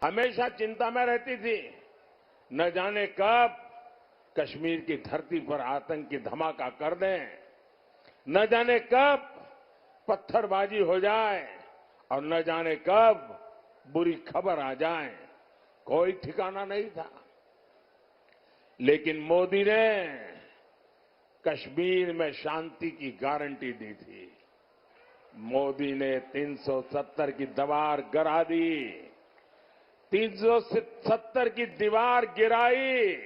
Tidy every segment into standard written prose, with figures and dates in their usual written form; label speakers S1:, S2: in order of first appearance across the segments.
S1: हमेशा चिंता में रहती थी, न जाने कब कश्मीर की धरती पर आतंक की धमाका कर दें, न जाने कब पत्थरबाजी हो जाए और न जाने कब बुरी खबर आ जाए। कोई ठिकाना नहीं था। लेकिन मोदी ने कश्मीर में शांति की गारंटी दी थी। मोदी ने 370 की दीवार गिरा दी, 370 की दीवार गिराई।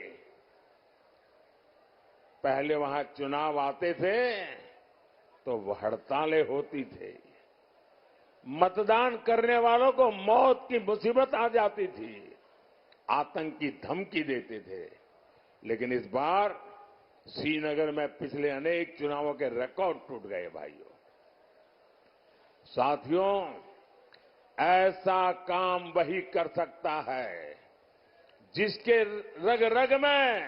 S1: पहले वहां चुनाव आते थे तो हड़तालें होती थी, मतदान करने वालों को मौत की मुसीबत आ जाती थी, आतंक की धमकी देते थे। लेकिन इस बार श्रीनगर में पिछले अनेक चुनावों के रिकॉर्ड टूट गए भाइयों। साथियों, ऐसा काम वही कर सकता है जिसके रग रग में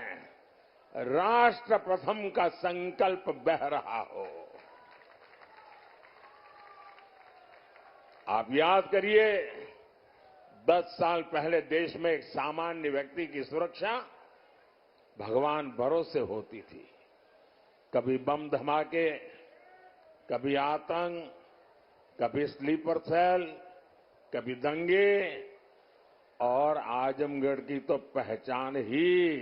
S1: राष्ट्र प्रथम का संकल्प बह रहा हो। आप याद करिए, 10 साल पहले देश में एक सामान्य व्यक्ति की सुरक्षा भगवान भरोसे होती थी। कभी बम धमाके, कभी आतंक, कभी स्लीपर सेल, कभी दंगे, और आजमगढ़ की तो पहचान ही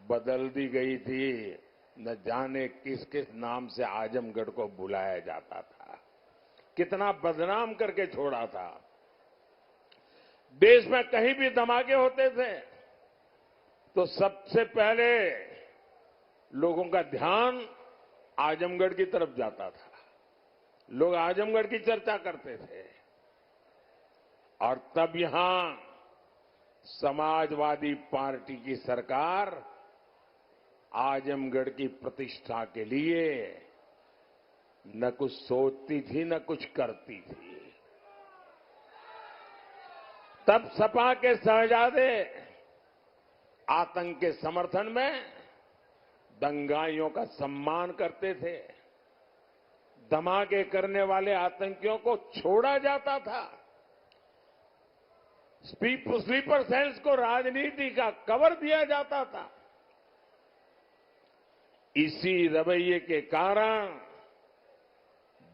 S1: बदल दी गई थी। न जाने किस किस नाम से आजमगढ़ को बुलाया जाता था, कितना बदनाम करके छोड़ा था। देश में कहीं भी धमाके होते थे तो सबसे पहले लोगों का ध्यान आजमगढ़ की तरफ जाता था। लोग आजमगढ़ की चर्चा करते थे। और तब यहां समाजवादी पार्टी की सरकार आजमगढ़ की प्रतिष्ठा के लिए न कुछ सोचती थी न कुछ करती थी। तब सपा के शहजादे आतंक के समर्थन में दंगाइयों का सम्मान करते थे। धमाके करने वाले आतंकियों को छोड़ा जाता था। स्लीपर सेल्स को राजनीति का कवर दिया जाता था। इसी रवैये के कारण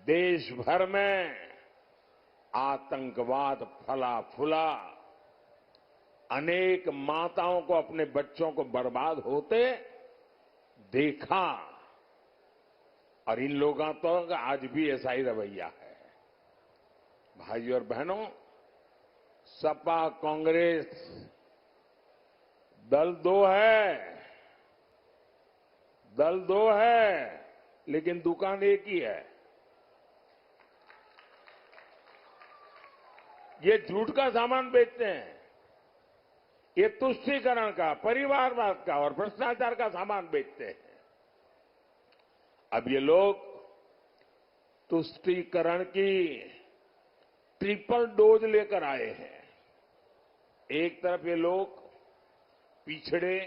S1: देश भर में आतंकवाद फला फूला। अनेक माताओं को अपने बच्चों को बर्बाद होते देखा। और इन लोगों तो आज भी ऐसा ही रवैया है। भाइयों और बहनों, सपा कांग्रेस दल दो है, लेकिन दुकान एक ही है। ये झूठ का सामान बेचते हैं, ये तुष्टीकरण का, परिवारवाद का और भ्रष्टाचार का सामान बेचते हैं। अब ये लोग तुष्टीकरण की ट्रिपल डोज लेकर आए हैं। एक तरफ ये लोग पिछड़े,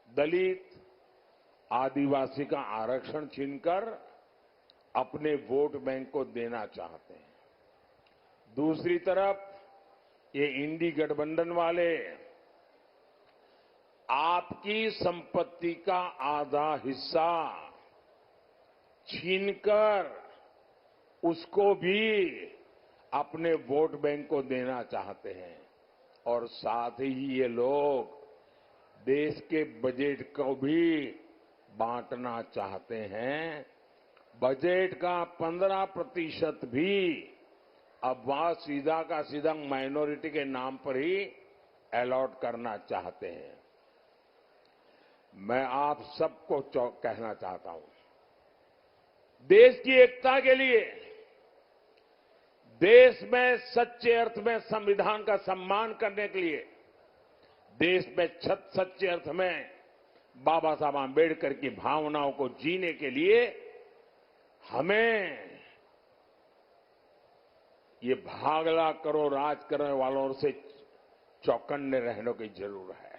S1: दलित, आदिवासी का आरक्षण छीनकर अपने वोट बैंक को देना चाहते हैं। दूसरी तरफ ये इंडी गठबंधन वाले आपकी संपत्ति का आधा हिस्सा छीनकर उसको भी अपने वोट बैंक को देना चाहते हैं। और साथ ही ये लोग देश के बजट को भी बांटना चाहते हैं। बजट का 15% भी अब वहां सीधा का सीधा माइनॉरिटी के नाम पर ही अलॉट करना चाहते हैं। मैं आप सबको कहना चाहता हूं, देश की एकता के लिए, देश में सच्चे अर्थ में संविधान का सम्मान करने के लिए, देश में सच्चे अर्थ में बाबा साहब आंबेडकर की भावनाओं को जीने के लिए हमें ये भागला करो राज करने वालों से चौकन्ने रहने की जरूरत है।